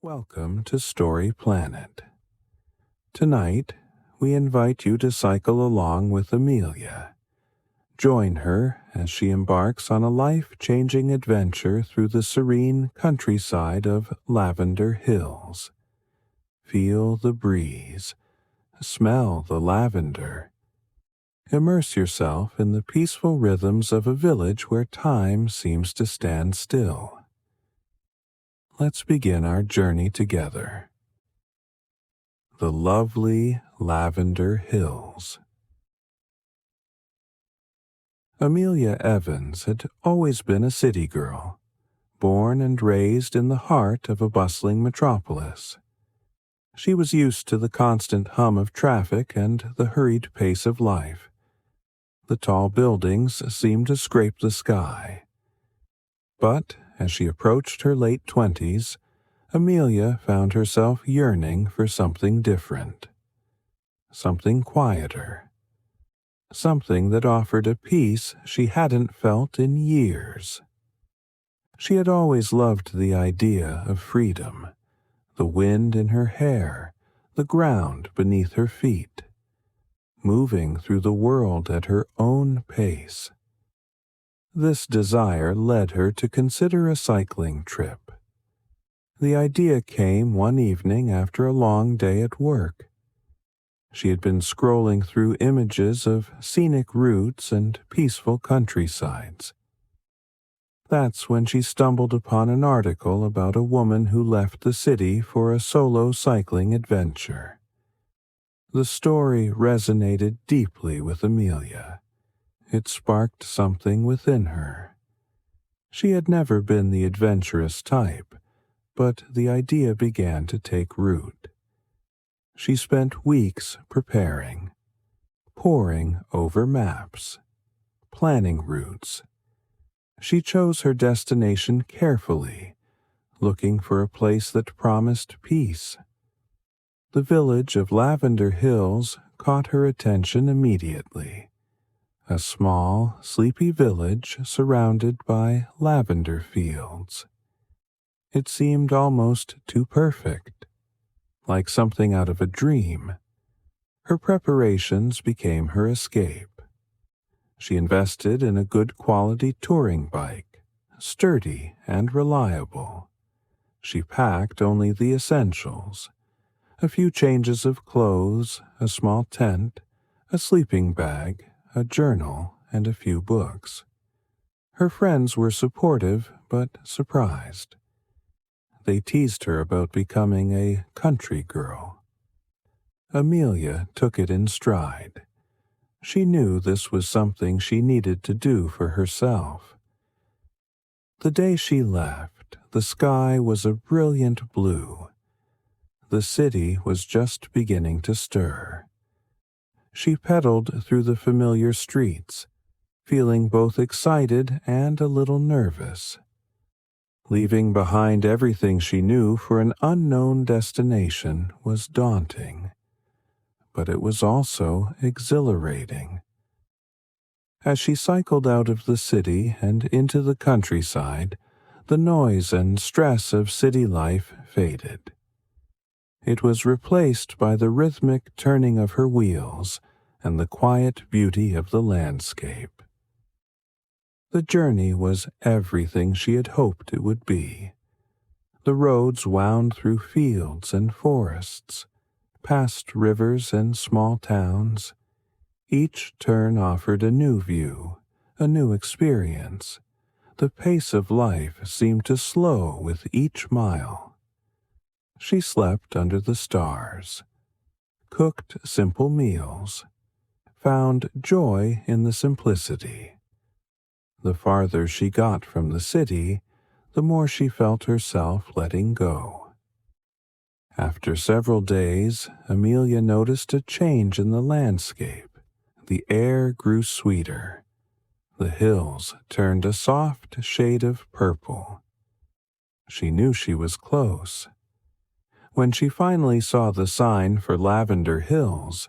Welcome to Story Planet. Tonight, we invite you to cycle along with Amelia. Join her as she embarks on a life-changing adventure through the serene countryside of Lavender Hills. Feel the breeze, smell the lavender. Immerse yourself in the peaceful rhythms of a village where time seems to stand still. Let's begin our journey together. The lovely Lavender Hills. Amelia Evans had always been a city girl, born and raised in the heart of a bustling metropolis. She was used to the constant hum of traffic and the hurried pace of life. The tall buildings seemed to scrape the sky. But as she approached her late 20s, Amelia found herself yearning for something different, something quieter, something that offered a peace she hadn't felt in years. She had always loved the idea of freedom, the wind in her hair, the ground beneath her feet, moving through the world at her own pace. This desire led her to consider a cycling trip. The idea came one evening after a long day at work. She had been scrolling through images of scenic routes and peaceful countrysides. That's when she stumbled upon an article about a woman who left the city for a solo cycling adventure. The story resonated deeply with Amelia. It sparked something within her. She had never been the adventurous type, but the idea began to take root. She spent weeks preparing, poring over maps, planning routes. She chose her destination carefully, looking for a place that promised peace. The village of Lavender Hills caught her attention immediately. A small, sleepy village surrounded by lavender fields. It seemed almost too perfect, like something out of a dream. Her preparations became her escape. She invested in a good quality touring bike, sturdy and reliable. She packed only the essentials, a few changes of clothes, a small tent, a sleeping bag, a journal, and a few books. Her friends were supportive but surprised. They teased her about becoming a country girl. Amelia took it in stride. She knew this was something she needed to do for herself. The day she left, the sky was a brilliant blue. The city was just beginning to stir. She pedaled through the familiar streets, feeling both excited and a little nervous. Leaving behind everything she knew for an unknown destination was daunting, but it was also exhilarating. As she cycled out of the city and into the countryside, the noise and stress of city life faded. It was replaced by the rhythmic turning of her wheels and the quiet beauty of the landscape. The journey was everything she had hoped it would be. The roads wound through fields and forests, past rivers and small towns. Each turn offered a new view, a new experience. The pace of life seemed to slow with each mile. She slept under the stars, cooked simple meals, found joy in the simplicity. The farther she got from the city, the more she felt herself letting go. After several days, Amelia noticed a change in the landscape. The air grew sweeter. The hills turned a soft shade of purple. She knew she was close. When she finally saw the sign for Lavender Hills,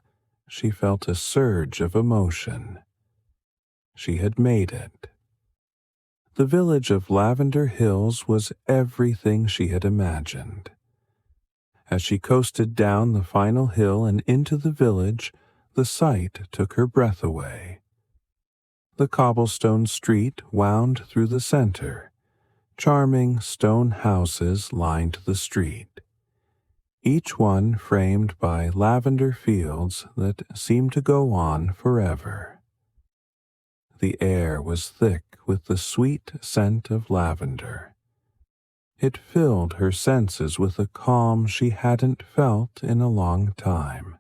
she felt a surge of emotion. She had made it. The village of Lavender Hills was everything she had imagined. As she coasted down the final hill and into the village, the sight took her breath away. The cobblestone street wound through the center. Charming stone houses lined the street, each one framed by lavender fields that seemed to go on forever. The air was thick with the sweet scent of lavender. It filled her senses with a calm she hadn't felt in a long time.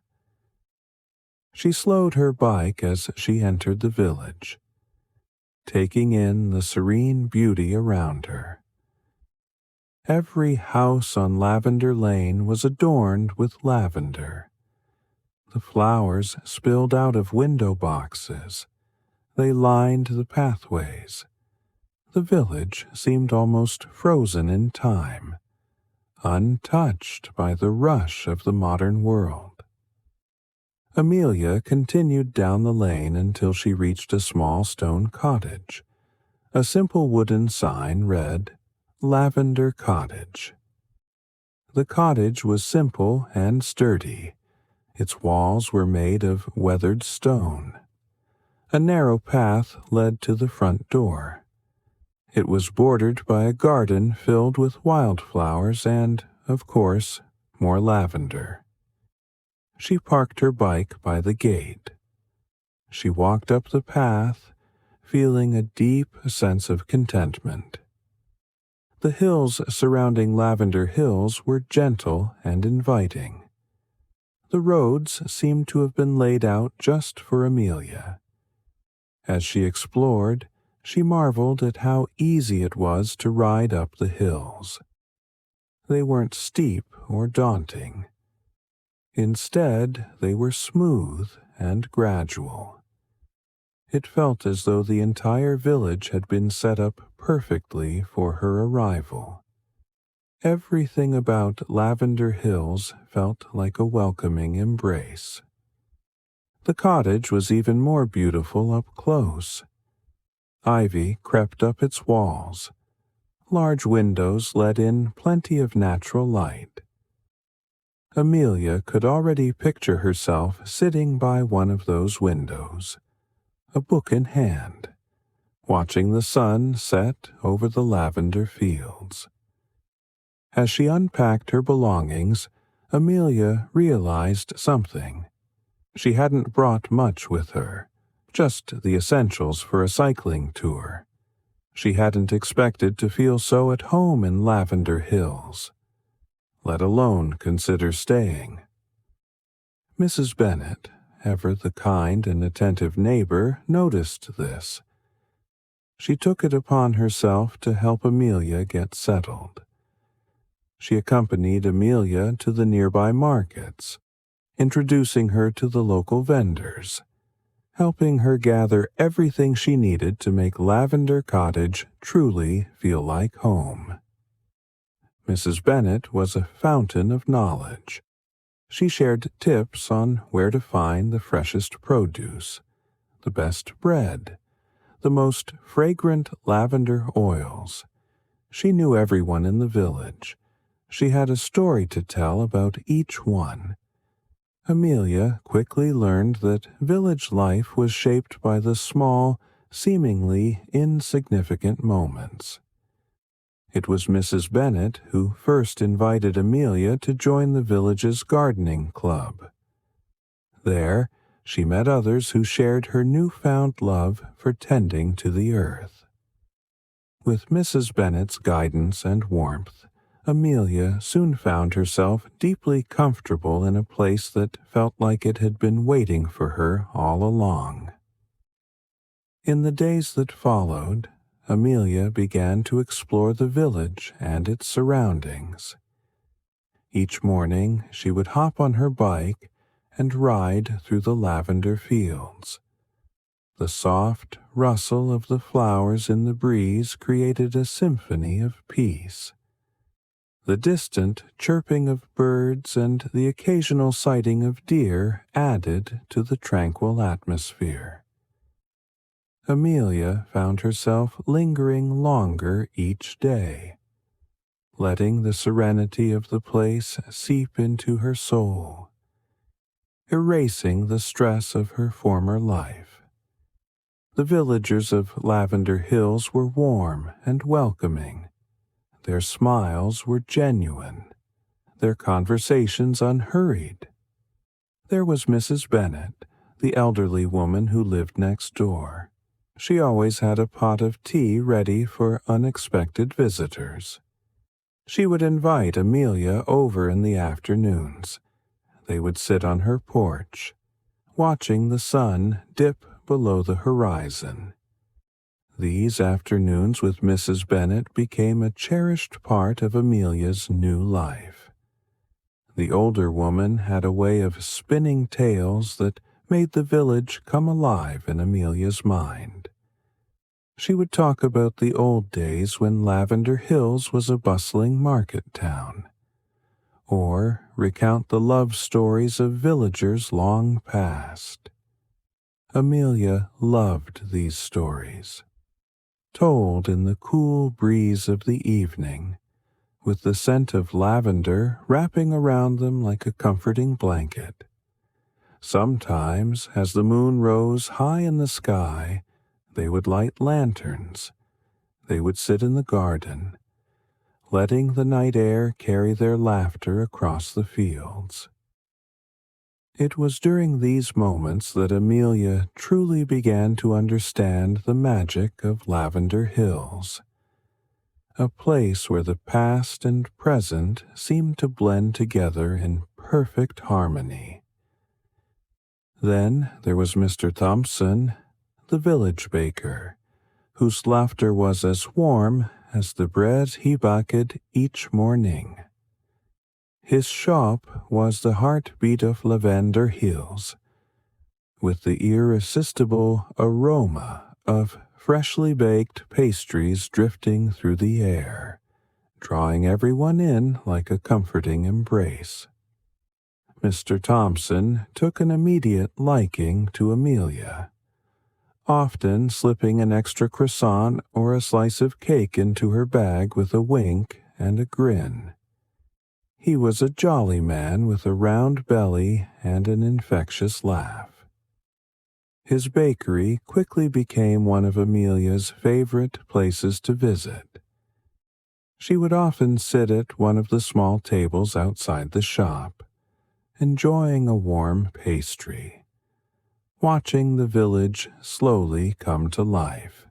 She slowed her bike as she entered the village, taking in the serene beauty around her. Every house on Lavender Lane was adorned with lavender. The flowers spilled out of window boxes. They lined the pathways. The village seemed almost frozen in time, untouched by the rush of the modern world. Amelia continued down the lane until she reached a small stone cottage. A simple wooden sign read, "Lavender Cottage." The cottage was simple and sturdy. Its walls were made of weathered stone. A narrow path led to the front door. It was bordered by a garden filled with wildflowers and, of course, more lavender. She parked her bike by the gate. She walked up the path, feeling a deep sense of contentment. The hills surrounding Lavender Hills were gentle and inviting. The roads seemed to have been laid out just for Amelia. As she explored, she marveled at how easy it was to ride up the hills. They weren't steep or daunting. Instead, they were smooth and gradual. It felt as though the entire village had been set up perfectly for her arrival. Everything about Lavender Hills felt like a welcoming embrace. The cottage was even more beautiful up close. Ivy crept up its walls. Large windows let in plenty of natural light. Amelia could already picture herself sitting by one of those windows, a book in hand, watching the sun set over the lavender fields. As she unpacked her belongings, Amelia realized something. She hadn't brought much with her, just the essentials for a cycling tour. She hadn't expected to feel so at home in Lavender Hills, let alone consider staying. Mrs. Bennet, ever the kind and attentive neighbor, noticed this. She took it upon herself to help Amelia get settled. She accompanied Amelia to the nearby markets, introducing her to the local vendors, helping her gather everything she needed to make Lavender Cottage truly feel like home. Mrs. Bennet was a fountain of knowledge. She shared tips on where to find the freshest produce, the best bread, the most fragrant lavender oils. She knew everyone in the village. She had a story to tell about each one. Amelia quickly learned that village life was shaped by the small, seemingly insignificant moments. It was Mrs. Bennet who first invited Amelia to join the village's gardening club. There, she met others who shared her newfound love for tending to the earth. With Mrs. Bennet's guidance and warmth, Amelia soon found herself deeply comfortable in a place that felt like it had been waiting for her all along. In the days that followed, Amelia began to explore the village and its surroundings. Each morning she would hop on her bike and ride through the lavender fields. The soft rustle of the flowers in the breeze created a symphony of peace. The distant chirping of birds and the occasional sighting of deer added to the tranquil atmosphere. Amelia found herself lingering longer each day. letting the serenity of the place seep into her soul, erasing the stress of her former life. The villagers of Lavender Hills were warm and welcoming. Their smiles were genuine, their conversations unhurried. There was Mrs. Bennet, the elderly woman who lived next door. She always had a pot of tea ready for unexpected visitors. She would invite Amelia over in the afternoons. They would sit on her porch, watching the sun dip below the horizon. These afternoons with Mrs. Bennet became a cherished part of Amelia's new life. The older woman had a way of spinning tales that made the village come alive in Amelia's mind. She would talk about the old days when Lavender Hills was a bustling market town, or recount the love stories of villagers long past. Amelia loved these stories, told in the cool breeze of the evening, with the scent of lavender wrapping around them like a comforting blanket. Sometimes, as the moon rose high in the sky, they would light lanterns. They would sit in the garden, letting the night air carry their laughter across the fields. It was during these moments that Amelia truly began to understand the magic of Lavender Hills, a place where the past and present seemed to blend together in perfect harmony. Then there was Mr. Thompson, the village baker, whose laughter was as warm as the bread he baked each morning. His shop was the heartbeat of Lavender Hills, with the irresistible aroma of freshly baked pastries drifting through the air, drawing everyone in like a comforting embrace. Mr. Thompson took an immediate liking to Amelia, often slipping an extra croissant or a slice of cake into her bag with a wink and a grin. He was a jolly man with a round belly and an infectious laugh. His bakery quickly became one of Amelia's favorite places to visit. She would often sit at one of the small tables outside the shop, enjoying a warm pastry, watching the village slowly come to life.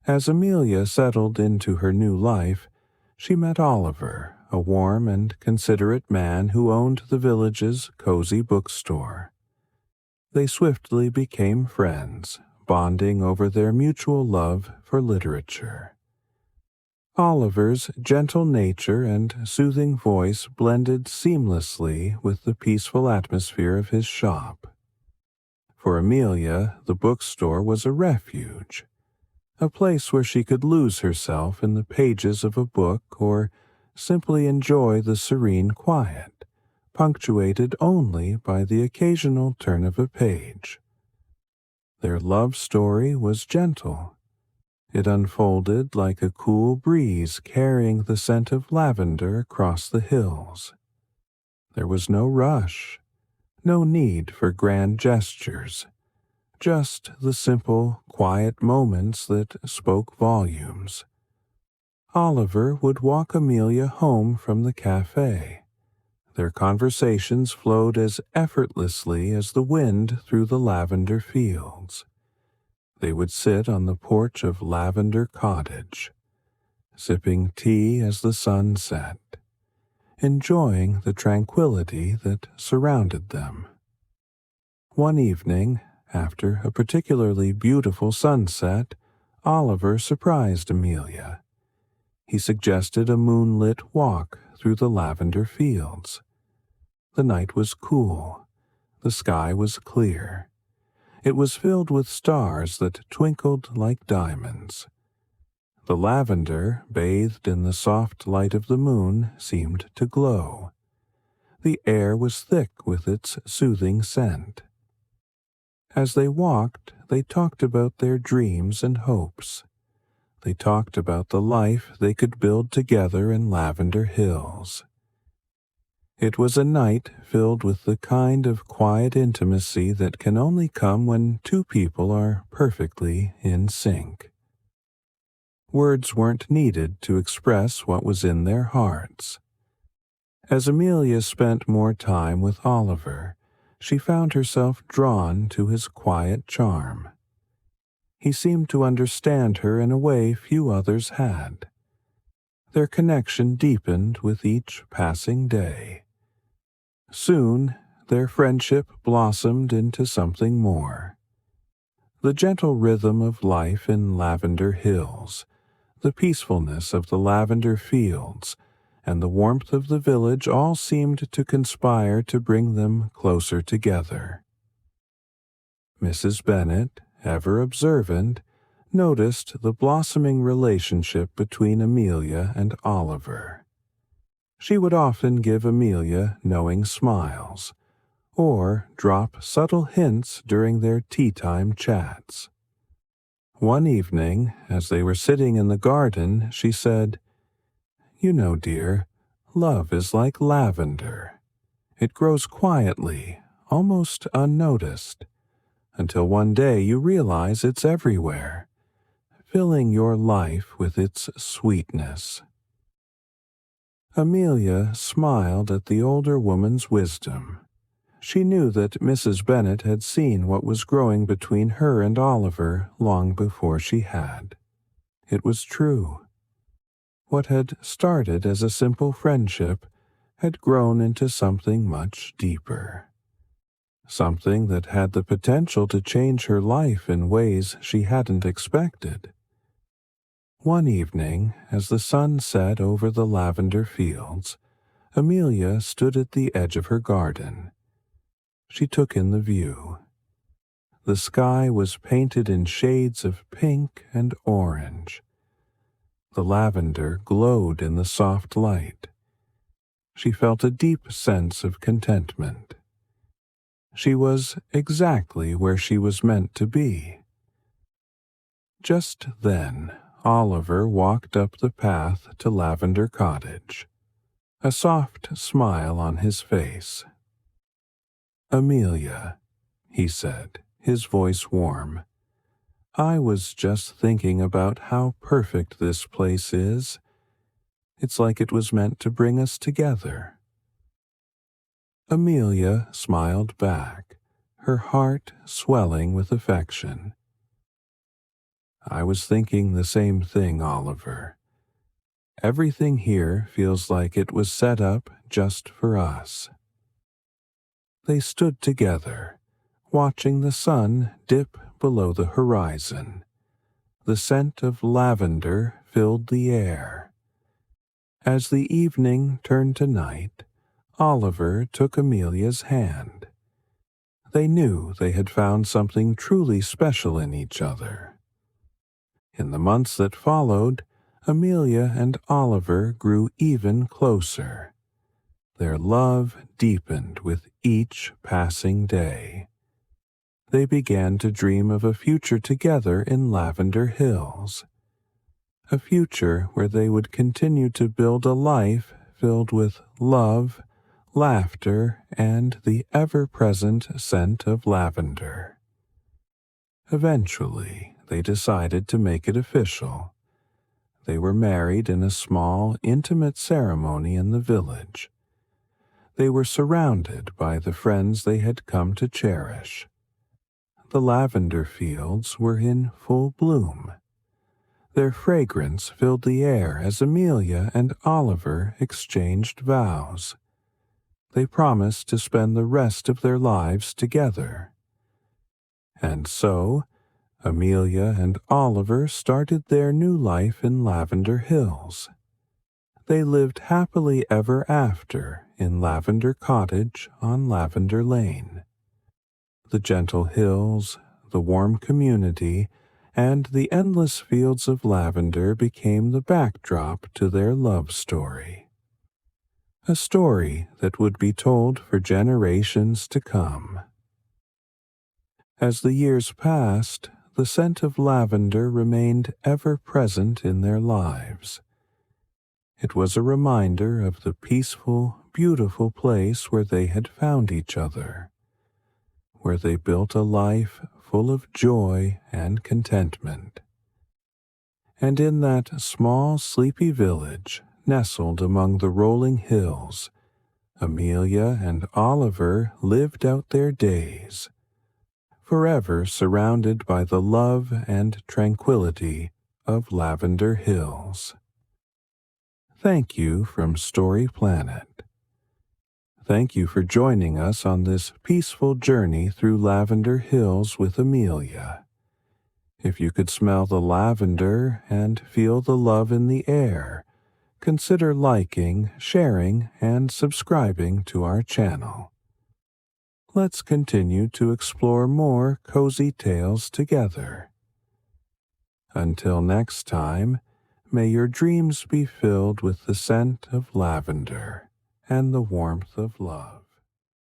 As Amelia settled into her new life, she met Oliver, a warm and considerate man who owned the village's cozy bookstore. They swiftly became friends, bonding over their mutual love for literature. Oliver's gentle nature and soothing voice blended seamlessly with the peaceful atmosphere of his shop. For Amelia, the bookstore was a refuge, a place where she could lose herself in the pages of a book or simply enjoy the serene quiet, punctuated only by the occasional turn of a page. Their love story was gentle. It unfolded like a cool breeze carrying the scent of lavender across the hills. There was no rush, no need for grand gestures, just the simple, quiet moments that spoke volumes. Oliver would walk Amelia home from the cafe. Their conversations flowed as effortlessly as the wind through the lavender fields. They would sit on the porch of Lavender Cottage, sipping tea as the sun set, enjoying the tranquility that surrounded them. One evening, after a particularly beautiful sunset, Oliver surprised Amelia. He suggested a moonlit walk through the lavender fields. The night was cool. The sky was clear. It was filled with stars that twinkled like diamonds. The lavender, bathed in the soft light of the moon, seemed to glow. The air was thick with its soothing scent. As they walked, they talked about their dreams and hopes. They talked about the life they could build together in Lavender Hills. It was a night filled with the kind of quiet intimacy that can only come when two people are perfectly in sync. Words weren't needed to express what was in their hearts. As Amelia spent more time with Oliver, she found herself drawn to his quiet charm. He seemed to understand her in a way few others had. Their connection deepened with each passing day. Soon, their friendship blossomed into something more. The gentle rhythm of life in Lavender Hills, the peacefulness of the lavender fields, and the warmth of the village all seemed to conspire to bring them closer together. Mrs. Bennet, ever observant, noticed the blossoming relationship between Amelia and Oliver. She would often give Amelia knowing smiles, or drop subtle hints during their tea-time chats. One evening, as they were sitting in the garden, she said, "You know, dear, love is like lavender. It grows quietly, almost unnoticed, until one day you realize it's everywhere, filling your life with its sweetness." Amelia smiled at the older woman's wisdom. She knew that Mrs. Bennet had seen what was growing between her and Oliver long before she had. It was true. What had started as a simple friendship had grown into something much deeper. Something that had the potential to change her life in ways she hadn't expected. One evening, as the sun set over the lavender fields, Amelia stood at the edge of her garden. She took in the view. The sky was painted in shades of pink and orange. The lavender glowed in the soft light. She felt a deep sense of contentment. She was exactly where she was meant to be. Just then, Oliver walked up the path to Lavender Cottage, a soft smile on his face. "Amelia," he said, his voice warm, "I was just thinking about how perfect this place is. It's like it was meant to bring us together." Amelia smiled back, her heart swelling with affection. "I was thinking the same thing, Oliver. Everything here feels like it was set up just for us." They stood together, watching the sun dip below the horizon. The scent of lavender filled the air. As the evening turned to night, Oliver took Amelia's hand. They knew they had found something truly special in each other. In the months that followed, Amelia and Oliver grew even closer. Their love deepened with each passing day. They began to dream of a future together in Lavender Hills, a future where they would continue to build a life filled with love, laughter, and the ever-present scent of lavender. Eventually, they decided to make it official. They were married in a small, intimate ceremony in the village. They were surrounded by the friends they had come to cherish. The lavender fields were in full bloom. Their fragrance filled the air as Amelia and Oliver exchanged vows. They promised to spend the rest of their lives together. And so, Amelia and Oliver started their new life in Lavender Hills. They lived happily ever after in Lavender Cottage on Lavender Lane. The gentle hills, the warm community, and the endless fields of lavender became the backdrop to their love story. A story that would be told for generations to come. As the years passed, the scent of lavender remained ever present in their lives. It was a reminder of the peaceful, beautiful place where they had found each other, where they built a life full of joy and contentment. And in that small, sleepy village, nestled among the rolling hills, Amelia and Oliver lived out their days, forever surrounded by the love and tranquility of Lavender Hills. Thank you from Story Planet. Thank you for joining us on this peaceful journey through Lavender Hills with Amelia. If you could smell the lavender and feel the love in the air, consider liking, sharing, and subscribing to our channel. Let's continue to explore more cozy tales together. Until next time, may your dreams be filled with the scent of lavender and the warmth of love.